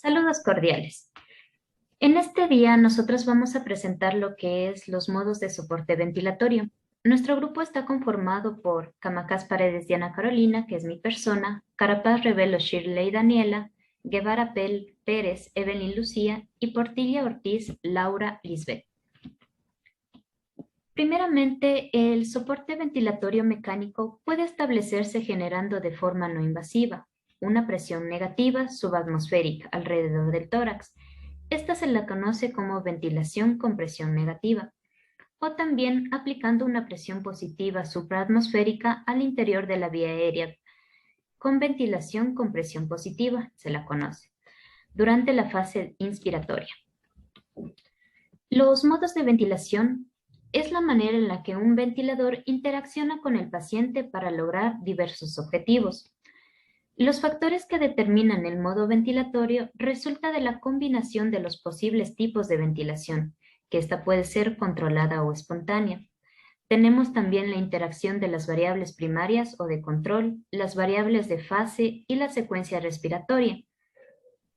Saludos cordiales. En este día nosotros vamos a presentar lo que es los modos de soporte ventilatorio. Nuestro grupo está conformado por Camacas Paredes Diana Carolina, que es mi persona, Carapaz Revelo Shirley Daniela, Guevara Pérez Evelyn Lucía y Portilla Ortiz Laura Lisbeth. Primeramente, el soporte ventilatorio mecánico puede establecerse generando de forma no invasiva una presión negativa subatmosférica alrededor del tórax. Esta se la conoce como ventilación con presión negativa, o también aplicando una presión positiva supraatmosférica al interior de la vía aérea, con ventilación con presión positiva, se la conoce, durante la fase inspiratoria. Los modos de ventilación es la manera en la que un ventilador interacciona con el paciente para lograr diversos objetivos. Los factores que determinan el modo ventilatorio resulta de la combinación de los posibles tipos de ventilación, que esta puede ser controlada o espontánea. Tenemos también la interacción de las variables primarias o de control, las variables de fase y la secuencia respiratoria,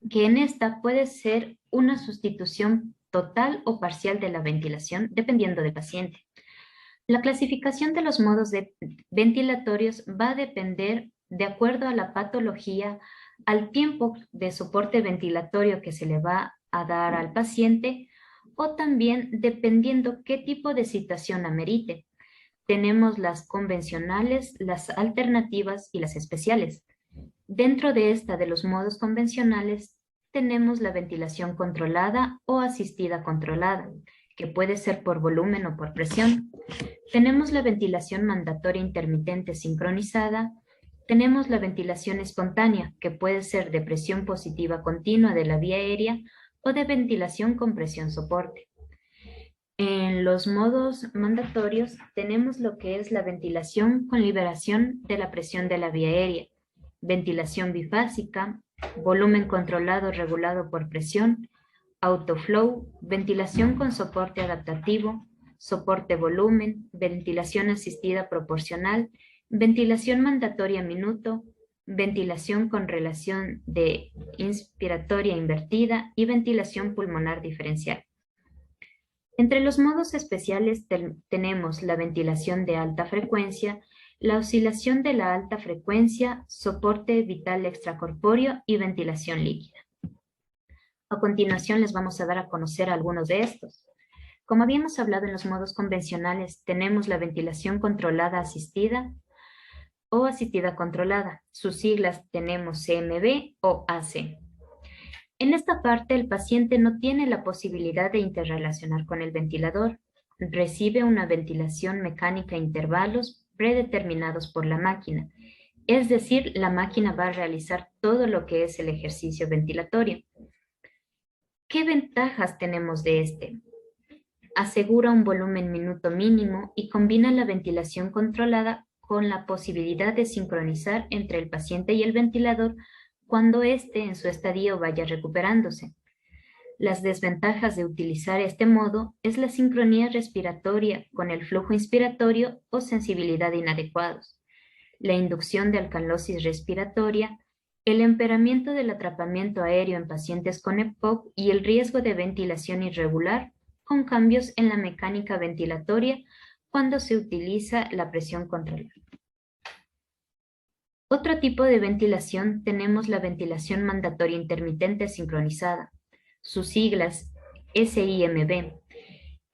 que en esta puede ser una sustitución total o parcial de la ventilación, dependiendo del paciente. La clasificación de los modos ventilatorios va a depender de acuerdo a la patología, al tiempo de soporte ventilatorio que se le va a dar al paciente o también dependiendo qué tipo de situación amerite. Tenemos las convencionales, las alternativas y las especiales. Dentro de esta de los modos convencionales tenemos la ventilación controlada o asistida controlada, que puede ser por volumen o por presión. Tenemos la ventilación mandatoria intermitente sincronizada. Tenemos la ventilación espontánea, que puede ser de presión positiva continua de la vía aérea o de ventilación con presión soporte. En los modos mandatorios tenemos lo que es la ventilación con liberación de la presión de la vía aérea, ventilación bifásica, volumen controlado regulado por presión, autoflow, ventilación con soporte adaptativo, soporte volumen, ventilación asistida proporcional, ventilación mandatoria minuto, ventilación con relación de inspiratoria invertida y ventilación pulmonar diferencial. Entre los modos especiales tenemos la ventilación de alta frecuencia, la oscilación de la alta frecuencia, soporte vital extracorpóreo y ventilación líquida. A continuación les vamos a dar a conocer algunos de estos. Como habíamos hablado en los modos convencionales, tenemos la ventilación controlada asistida o asistida controlada. Sus siglas tenemos CMB o AC. En esta parte, el paciente no tiene la posibilidad de interrelacionar con el ventilador. Recibe una ventilación mecánica a intervalos predeterminados por la máquina. Es decir, la máquina va a realizar todo lo que es el ejercicio ventilatorio. ¿Qué ventajas tenemos de este? Asegura un volumen minuto mínimo y combina la ventilación controlada con la posibilidad de sincronizar entre el paciente y el ventilador cuando éste en su estadio vaya recuperándose. Las desventajas de utilizar este modo es la sincronía respiratoria con el flujo inspiratorio o sensibilidad inadecuados, la inducción de alcalosis respiratoria, el empeoramiento del atrapamiento aéreo en pacientes con EPOC y el riesgo de ventilación irregular con cambios en la mecánica ventilatoria cuando se utiliza la presión controlada. Otro tipo de ventilación tenemos la ventilación mandatoria intermitente sincronizada, sus siglas SIMB.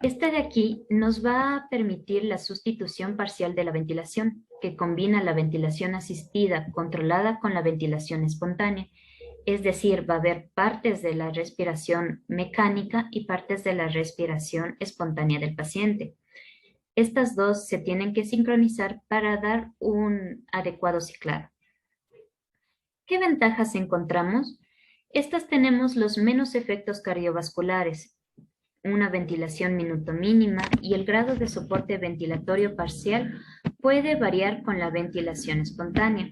Esta de aquí nos va a permitir la sustitución parcial de la ventilación, que combina la ventilación asistida controlada con la ventilación espontánea. Es decir, va a haber partes de la respiración mecánica y partes de la respiración espontánea del paciente. Estas dos se tienen que sincronizar para dar un adecuado ciclado. ¿Qué ventajas encontramos? Estas tenemos los menos efectos cardiovasculares, una ventilación minuto mínima y el grado de soporte ventilatorio parcial puede variar con la ventilación espontánea.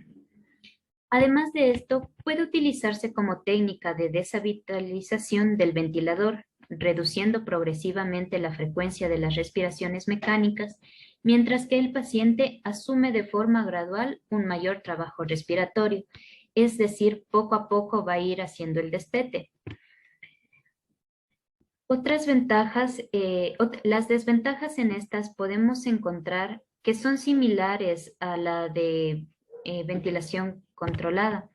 Además de esto, puede utilizarse como técnica de deshabitualización del ventilador, reduciendo progresivamente la frecuencia de las respiraciones mecánicas, mientras que el paciente asume de forma gradual un mayor trabajo respiratorio. es decir, poco a poco va a ir haciendo el destete. Otras ventajas, las desventajas en estas podemos encontrar que son similares a la de ventilación controlada.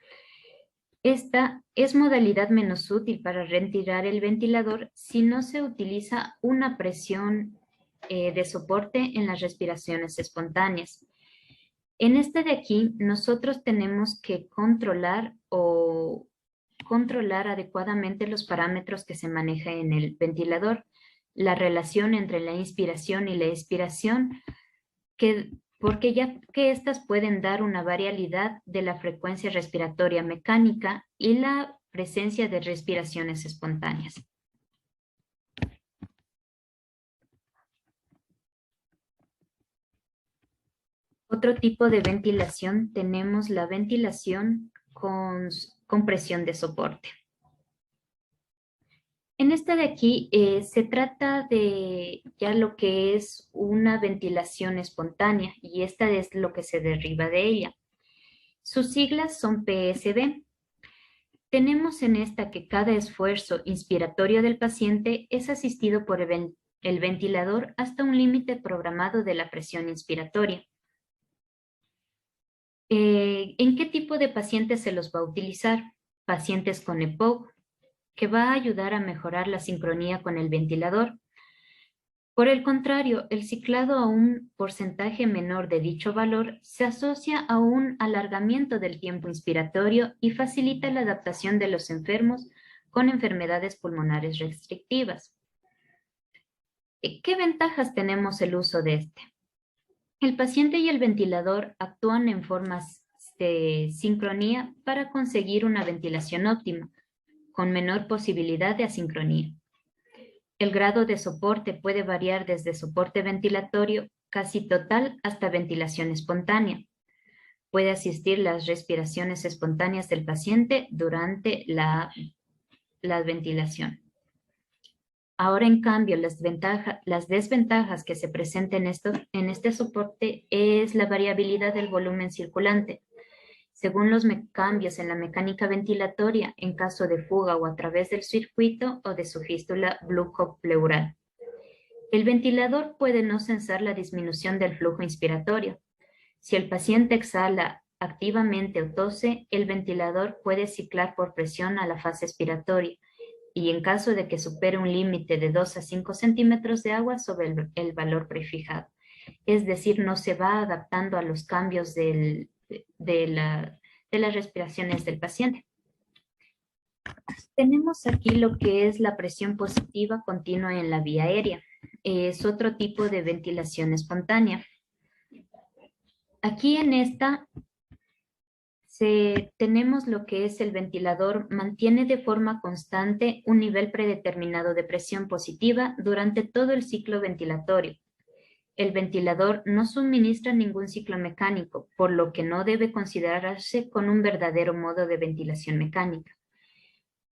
Esta es modalidad menos útil para retirar el ventilador si no se utiliza una presión de soporte en las respiraciones espontáneas. En este de aquí, nosotros tenemos que controlar adecuadamente los parámetros que se manejan en el ventilador, la relación entre la inspiración y la expiración, porque ya que éstas pueden dar una variabilidad de la frecuencia respiratoria mecánica y la presencia de respiraciones espontáneas. Otro tipo de ventilación tenemos la ventilación con presión de soporte. En esta de aquí se trata de ya lo que es una ventilación espontánea y esta es lo que se deriva de ella. Sus siglas son PSV. Tenemos en esta que cada esfuerzo inspiratorio del paciente es asistido por el ventilador hasta un límite programado de la presión inspiratoria. ¿En qué tipo de pacientes se los va a utilizar? Pacientes con EPOC, que va a ayudar a mejorar la sincronía con el ventilador. Por el contrario, el ciclado a un porcentaje menor de dicho valor se asocia a un alargamiento del tiempo inspiratorio y facilita la adaptación de los enfermos con enfermedades pulmonares restrictivas. ¿Qué ventajas tenemos el uso de este? El paciente y el ventilador actúan en formas de sincronía para conseguir una ventilación óptima, con menor posibilidad de asincronía. El grado de soporte puede variar desde soporte ventilatorio casi total hasta ventilación espontánea. Puede asistir las respiraciones espontáneas del paciente durante la ventilación. Ahora, en cambio, las desventajas que se presentan en este soporte es la variabilidad del volumen circulante. Según los cambios en la mecánica ventilatoria, en caso de fuga o a través del circuito o de su fístula bucopleural. El ventilador puede no censar la disminución del flujo inspiratorio. Si el paciente exhala activamente o tose, el ventilador puede ciclar por presión a la fase expiratoria y en caso de que supere un límite de 2 a 5 centímetros de agua sobre el valor prefijado. Es decir, no se va adaptando a los cambios de las respiraciones del paciente. Tenemos aquí lo que es la presión positiva continua en la vía aérea. Es otro tipo de ventilación espontánea. Aquí en esta tenemos lo que es el ventilador mantiene de forma constante un nivel predeterminado de presión positiva durante todo el ciclo ventilatorio. El ventilador no suministra ningún ciclo mecánico, por lo que no debe considerarse con un verdadero modo de ventilación mecánica.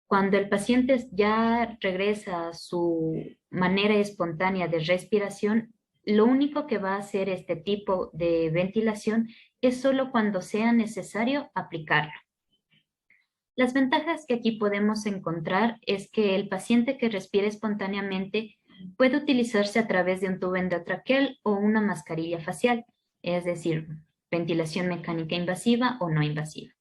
Cuando el paciente ya regresa a su manera espontánea de respiración, lo único que va a hacer este tipo de ventilación es solo cuando sea necesario aplicarlo. Las ventajas que aquí podemos encontrar es que el paciente que respira espontáneamente puede utilizarse a través de un tubo endotraqueal o una mascarilla facial, es decir, ventilación mecánica invasiva o no invasiva.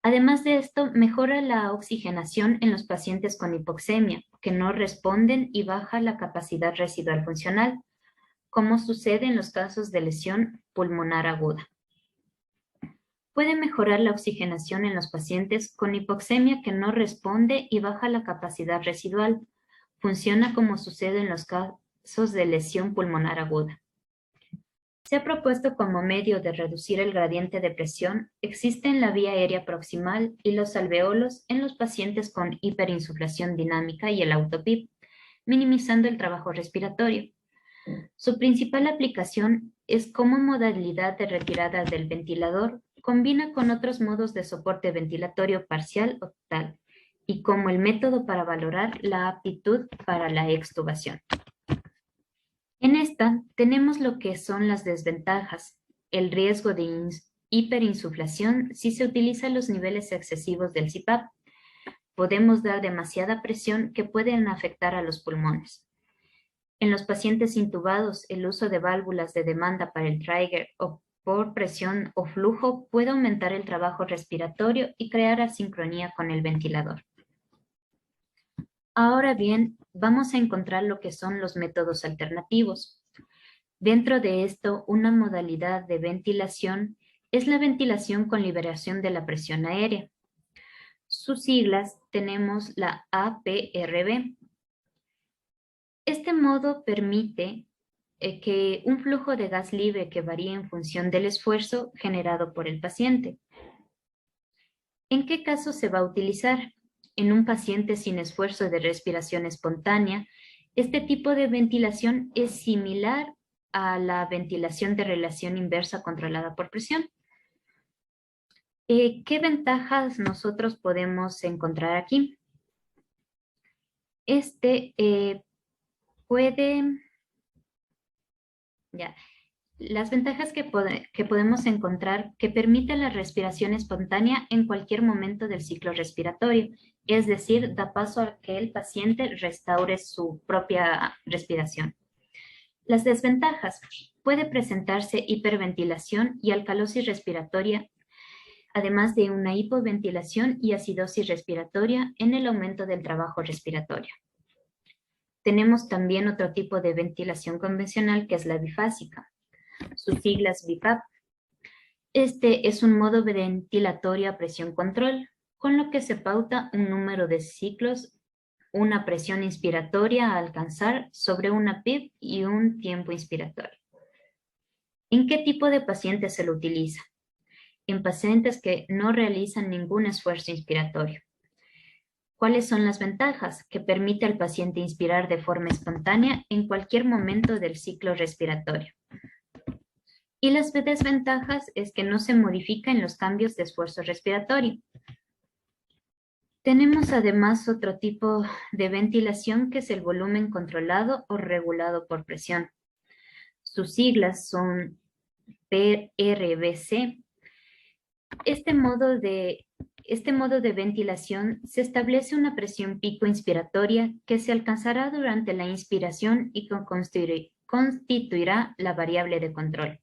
Además de esto, mejora la oxigenación en los pacientes con hipoxemia, que no responden y baja la capacidad residual funcional, como sucede en los casos de lesión pulmonar aguda. Puede mejorar la oxigenación en los pacientes con hipoxemia que no responde y baja la capacidad residual. Funciona como sucede en los casos de lesión pulmonar aguda. Se ha propuesto como medio de reducir el gradiente de presión, existe en la vía aérea proximal y los alveolos en los pacientes con hiperinsuflación dinámica y el autopip, minimizando el trabajo respiratorio. Su principal aplicación es como modalidad de retirada del ventilador, combina con otros modos de soporte ventilatorio parcial o total, y como el método para valorar la aptitud para la extubación. En esta tenemos lo que son las desventajas, el riesgo de hiperinsuflación si se utilizan los niveles excesivos del CPAP. Podemos dar demasiada presión que pueden afectar a los pulmones. En los pacientes intubados, el uso de válvulas de demanda para el trigger o por presión o flujo puede aumentar el trabajo respiratorio y crear asincronía con el ventilador. Ahora bien, vamos a encontrar lo que son los métodos alternativos. Dentro de esto, una modalidad de ventilación es la ventilación con liberación de la presión aérea. Sus siglas tenemos la APRB. Este modo permite que un flujo de gas libre que varía en función del esfuerzo generado por el paciente. ¿En qué caso se va a utilizar? En un paciente sin esfuerzo de respiración espontánea, este tipo de ventilación es similar a la ventilación de relación inversa controlada por presión. ¿Qué ventajas nosotros podemos encontrar aquí? Las ventajas que podemos encontrar que permite la respiración espontánea en cualquier momento del ciclo respiratorio, es decir, da paso a que el paciente restaure su propia respiración. Las desventajas: puede presentarse hiperventilación y alcalosis respiratoria, además de una hipoventilación y acidosis respiratoria en el aumento del trabajo respiratorio. Tenemos también otro tipo de ventilación convencional que es la bifásica. Sus siglas BiPAP. Este es un modo ventilatorio a presión control, con lo que se pauta un número de ciclos, una presión inspiratoria a alcanzar sobre una PIB y un tiempo inspiratorio. ¿En qué tipo de pacientes se lo utiliza? En pacientes que no realizan ningún esfuerzo inspiratorio. ¿Cuáles son las ventajas? Que permite al paciente inspirar de forma espontánea en cualquier momento del ciclo respiratorio. Y las desventajas es que no se modifica en los cambios de esfuerzo respiratorio. Tenemos además otro tipo de ventilación que es el volumen controlado o regulado por presión. Sus siglas son PRVC. Este modo de ventilación se establece una presión pico inspiratoria que se alcanzará durante la inspiración y constituirá la variable de control.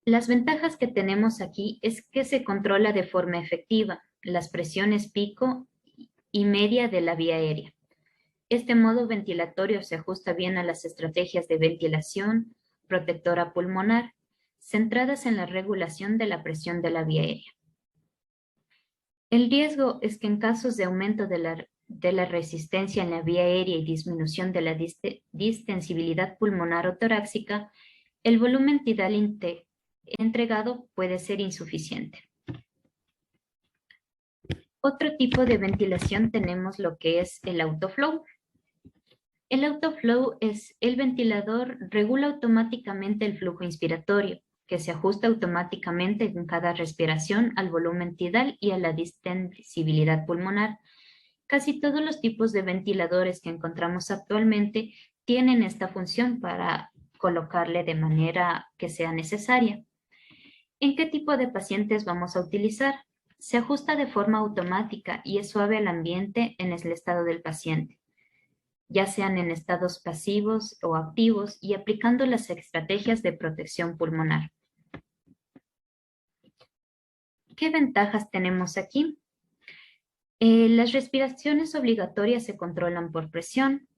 Las ventajas que tenemos aquí es que se controla de forma efectiva las presiones pico y media de la vía aérea. Este modo ventilatorio se ajusta bien a las estrategias de ventilación protectora pulmonar, centradas en la regulación de la presión de la vía aérea. El riesgo es que en casos de aumento de la resistencia en la vía aérea y disminución de la distensibilidad pulmonar o torácica, el volumen tidal entregado puede ser insuficiente. Otro tipo de ventilación tenemos lo que es el autoflow. El autoflow es el ventilador regula automáticamente el flujo inspiratorio, que se ajusta automáticamente en cada respiración al volumen tidal y a la distensibilidad pulmonar. Casi todos los tipos de ventiladores que encontramos actualmente tienen esta función para colocarle de manera que sea necesaria. ¿En qué tipo de pacientes vamos a utilizar? Se ajusta de forma automática y es suave al ambiente en el estado del paciente, ya sean en estados pasivos o activos y aplicando las estrategias de protección pulmonar. ¿Qué ventajas tenemos aquí? Las respiraciones obligatorias se controlan por presión.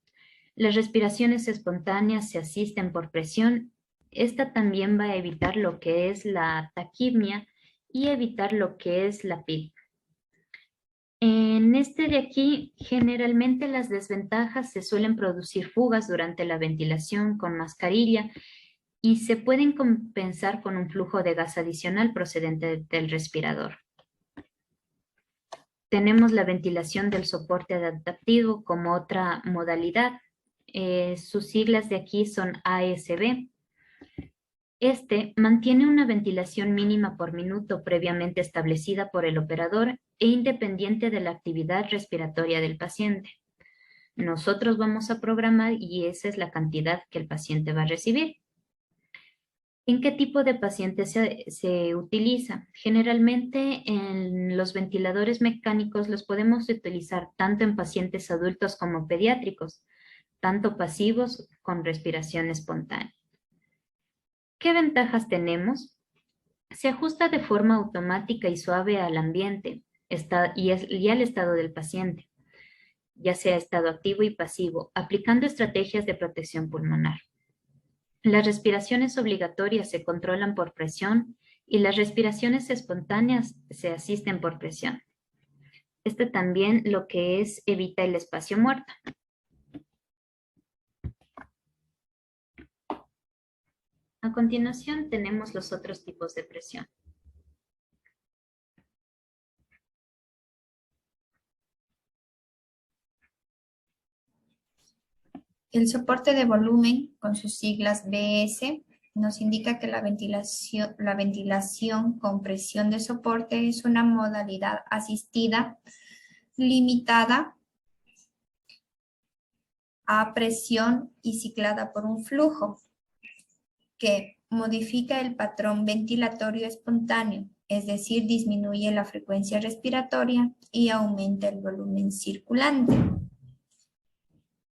Las respiraciones espontáneas se asisten por presión. Esta también va a evitar lo que es la taquipnia y evitar lo que es la PIB. En este de aquí, generalmente las desventajas se suelen producir fugas durante la ventilación con mascarilla y se pueden compensar con un flujo de gas adicional procedente del respirador. Tenemos la ventilación del soporte adaptativo como otra modalidad. Sus siglas de aquí son ASB. Este mantiene una ventilación mínima por minuto previamente establecida por el operador e independiente de la actividad respiratoria del paciente. Nosotros vamos a programar y esa es la cantidad que el paciente va a recibir. ¿En qué tipo de pacientes se utiliza? Generalmente en los ventiladores mecánicos los podemos utilizar tanto en pacientes adultos como pediátricos, tanto pasivos con respiración espontánea. ¿Qué ventajas tenemos? Se ajusta de forma automática y suave al ambiente y al estado del paciente, ya sea estado activo y pasivo, aplicando estrategias de protección pulmonar. Las respiraciones obligatorias se controlan por presión y las respiraciones espontáneas se asisten por presión. Este también lo que es evita el espacio muerto. A continuación tenemos los otros tipos de presión. El soporte de volumen, con sus siglas BS, nos indica que la ventilación con presión de soporte es una modalidad asistida limitada a presión y ciclada por un flujo que modifica el patrón ventilatorio espontáneo, es decir, disminuye la frecuencia respiratoria y aumenta el volumen circulante.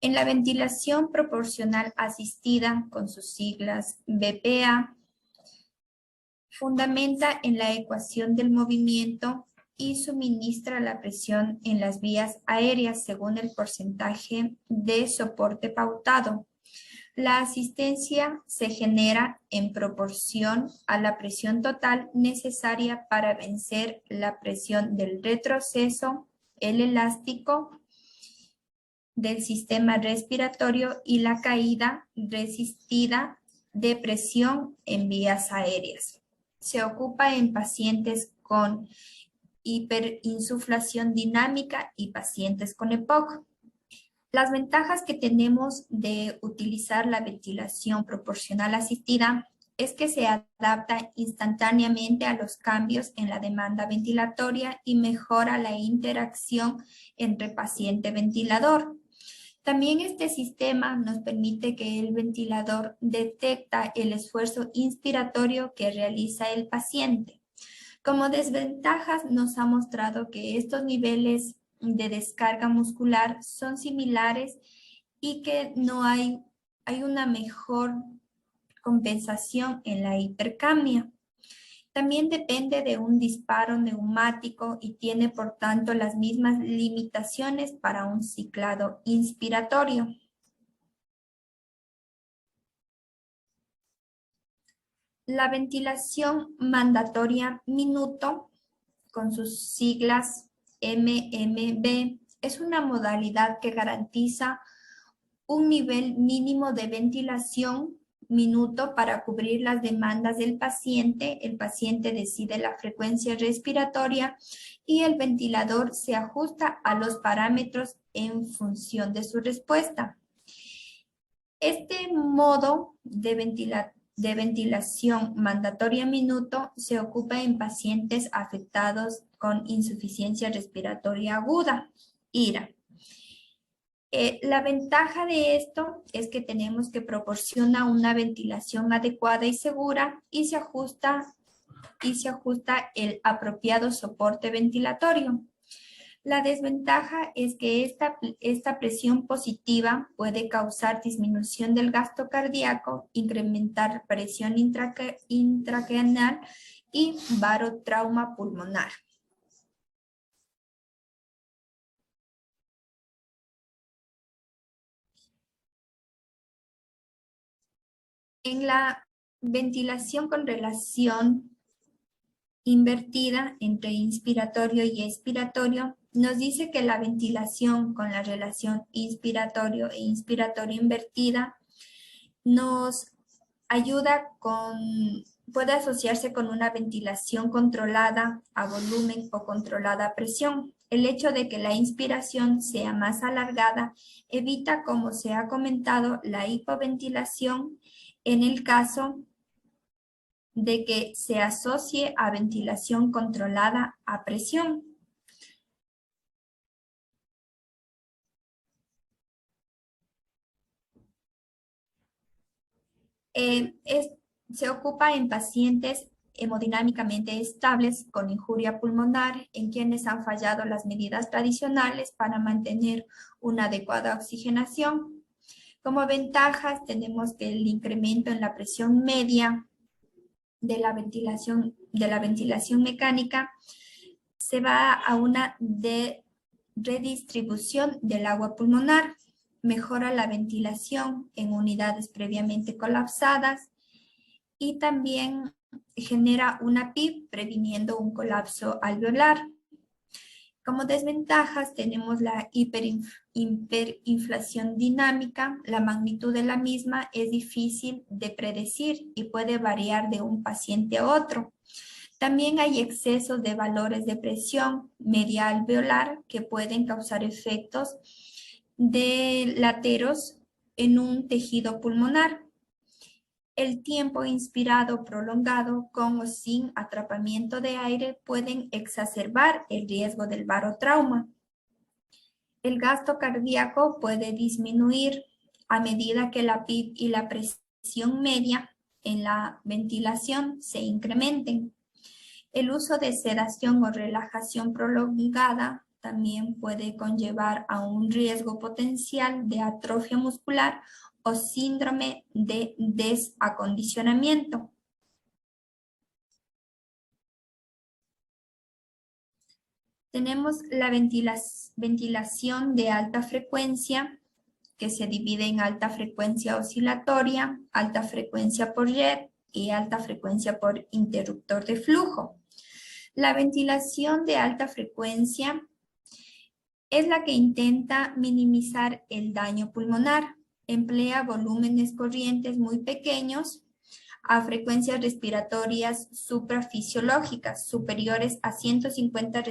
En la ventilación proporcional asistida, con sus siglas BPA, fundamenta en la ecuación del movimiento y suministra la presión en las vías aéreas según el porcentaje de soporte pautado. La asistencia se genera en proporción a la presión total necesaria para vencer la presión del retroceso, el elástico del sistema respiratorio y la caída resistida de presión en vías aéreas. Se ocupa en pacientes con hiperinsuflación dinámica y pacientes con EPOC. Las ventajas que tenemos de utilizar la ventilación proporcional asistida es que se adapta instantáneamente a los cambios en la demanda ventilatoria y mejora la interacción entre paciente-ventilador. También este sistema nos permite que el ventilador detecta el esfuerzo inspiratorio que realiza el paciente. Como desventajas nos ha mostrado que estos niveles de descarga muscular son similares y que no hay una mejor compensación en la hipercapnia. También depende de un disparo neumático y tiene por tanto las mismas limitaciones para un ciclado inspiratorio. La ventilación mandatoria minuto, con sus siglas MMB, es una modalidad que garantiza un nivel mínimo de ventilación minuto para cubrir las demandas del paciente. El paciente decide la frecuencia respiratoria y el ventilador se ajusta a los parámetros en función de su respuesta. Este modo de ventilación mandatoria minuto se ocupa en pacientes afectados con insuficiencia respiratoria aguda, IRA. La ventaja de esto es que tenemos que proporciona una ventilación adecuada y segura y se ajusta el apropiado soporte ventilatorio. La desventaja es que esta presión positiva puede causar disminución del gasto cardíaco, incrementar presión intracraneal y barotrauma pulmonar. En la ventilación con relación invertida entre inspiratorio y expiratorio, nos dice que la ventilación con la relación inspiratorio e inspiratorio invertida nos ayuda puede asociarse con una ventilación controlada a volumen o controlada a presión. El hecho de que la inspiración sea más alargada evita, como se ha comentado, la hipoventilación en el caso de que se asocie a ventilación controlada a presión. Se ocupa en pacientes hemodinámicamente estables con injuria pulmonar, en quienes han fallado las medidas tradicionales para mantener una adecuada oxigenación. Como ventajas tenemos que el incremento en la presión media de la ventilación mecánica se va a una redistribución del agua pulmonar, mejora la ventilación en unidades previamente colapsadas y también genera una PIB previniendo un colapso alveolar. Como desventajas tenemos la hiperinflación dinámica. La magnitud de la misma es difícil de predecir y puede variar de un paciente a otro. También hay excesos de valores de presión media alveolar que pueden causar efectos delateros en un tejido pulmonar. El tiempo inspirado prolongado con o sin atrapamiento de aire pueden exacerbar el riesgo del barotrauma. El gasto cardíaco puede disminuir a medida que la PIB y la presión media en la ventilación se incrementen. El uso de sedación o relajación prolongada también puede conllevar a un riesgo potencial de atrofia muscular o síndrome de desacondicionamiento. Tenemos la ventilación de alta frecuencia, que se divide en alta frecuencia oscilatoria, alta frecuencia por jet y alta frecuencia por interruptor de flujo. La ventilación de alta frecuencia es la que intenta minimizar el daño pulmonar. Emplea volúmenes corrientes muy pequeños a frecuencias respiratorias suprafisiológicas superiores a 150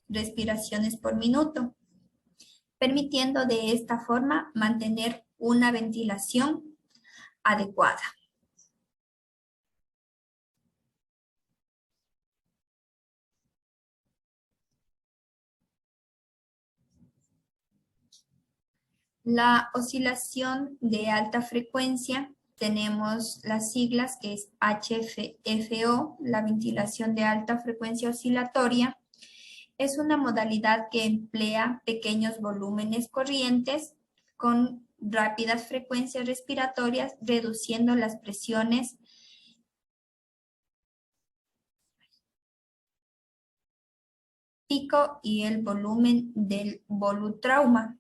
respiraciones por minuto, permitiendo de esta forma mantener una ventilación adecuada. La oscilación de alta frecuencia, tenemos las siglas que es HFO, la ventilación de alta frecuencia oscilatoria. Es una modalidad que emplea pequeños volúmenes corrientes con rápidas frecuencias respiratorias, reduciendo las presiones pico y el volumen del volutrauma.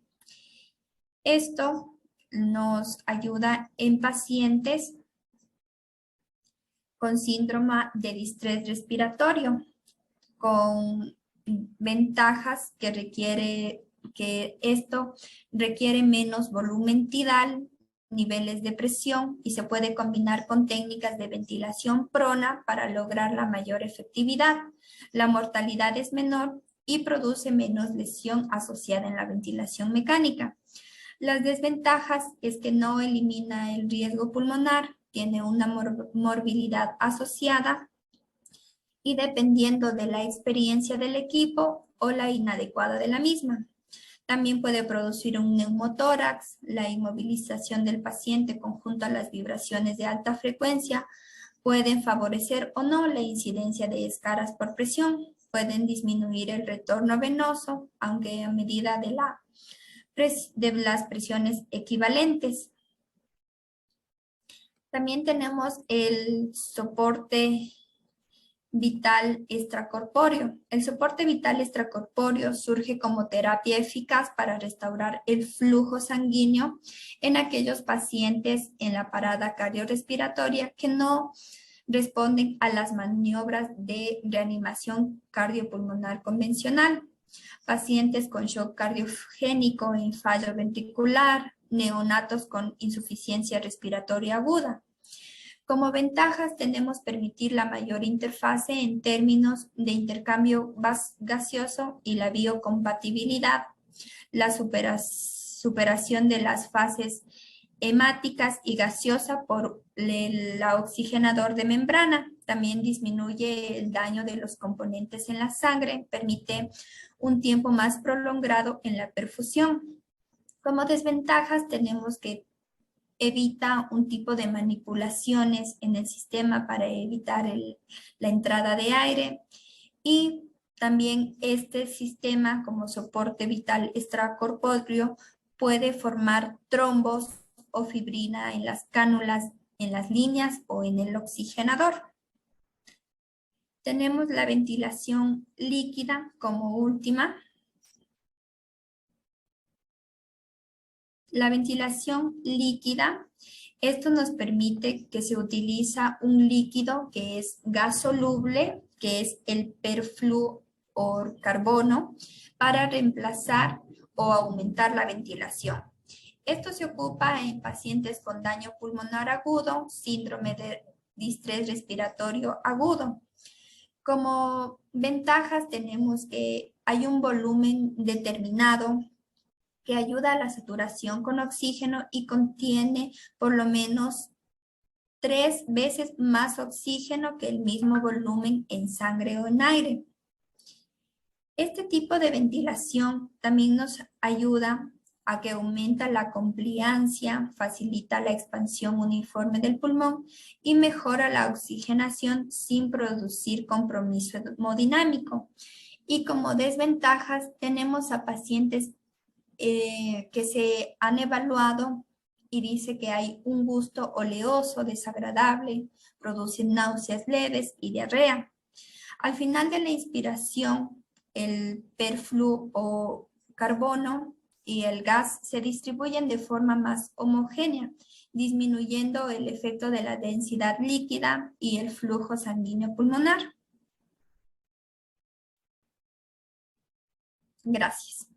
Esto nos ayuda en pacientes con síndrome de distrés respiratorio, con ventajas que esto requiere menos volumen tidal, niveles de presión y se puede combinar con técnicas de ventilación prona para lograr la mayor efectividad. La mortalidad es menor y produce menos lesión asociada en la ventilación mecánica. Las desventajas es que no elimina el riesgo pulmonar, tiene una morbilidad asociada y dependiendo de la experiencia del equipo o la inadecuada de la misma. También puede producir un neumotórax, la inmovilización del paciente conjunto a las vibraciones de alta frecuencia pueden favorecer o no la incidencia de escaras por presión, pueden disminuir el retorno venoso, aunque a medida de las presiones equivalentes. También tenemos el soporte vital extracorpóreo. El soporte vital extracorpóreo surge como terapia eficaz para restaurar el flujo sanguíneo en aquellos pacientes en la parada cardiorrespiratoria que no responden a las maniobras de reanimación cardiopulmonar convencional. Pacientes con shock cardiogénico en fallo ventricular, neonatos con insuficiencia respiratoria aguda. Como ventajas tenemos permitir la mayor interfase en términos de intercambio gaseoso y la biocompatibilidad, la superación de las fases hemáticas y gaseosa por el oxigenador de membrana. También disminuye el daño de los componentes en la sangre, permite un tiempo más prolongado en la perfusión. Como desventajas tenemos que evita un tipo de manipulaciones en el sistema para evitar la entrada de aire y también este sistema como soporte vital extracorpóreo puede formar trombos o fibrina en las cánulas, en las líneas o en el oxigenador. Tenemos la ventilación líquida como última. La ventilación líquida, esto nos permite que se utiliza un líquido que es gas soluble, que es el perfluorcarbono, para reemplazar o aumentar la ventilación. Esto se ocupa en pacientes con daño pulmonar agudo, síndrome de distrés respiratorio agudo. Como ventajas tenemos que hay un volumen determinado que ayuda a la saturación con oxígeno y contiene por lo menos 3 veces más oxígeno que el mismo volumen en sangre o en aire. Este tipo de ventilación también nos ayuda a que aumenta la compliancia, facilita la expansión uniforme del pulmón y mejora la oxigenación sin producir compromiso hemodinámico. Y como desventajas tenemos a pacientes que se han evaluado y dice que hay un gusto oleoso, desagradable, produce náuseas leves y diarrea. Al final de la inspiración, el perfluorocarbono y el gas se distribuyen de forma más homogénea, disminuyendo el efecto de la densidad líquida y el flujo sanguíneo pulmonar. Gracias.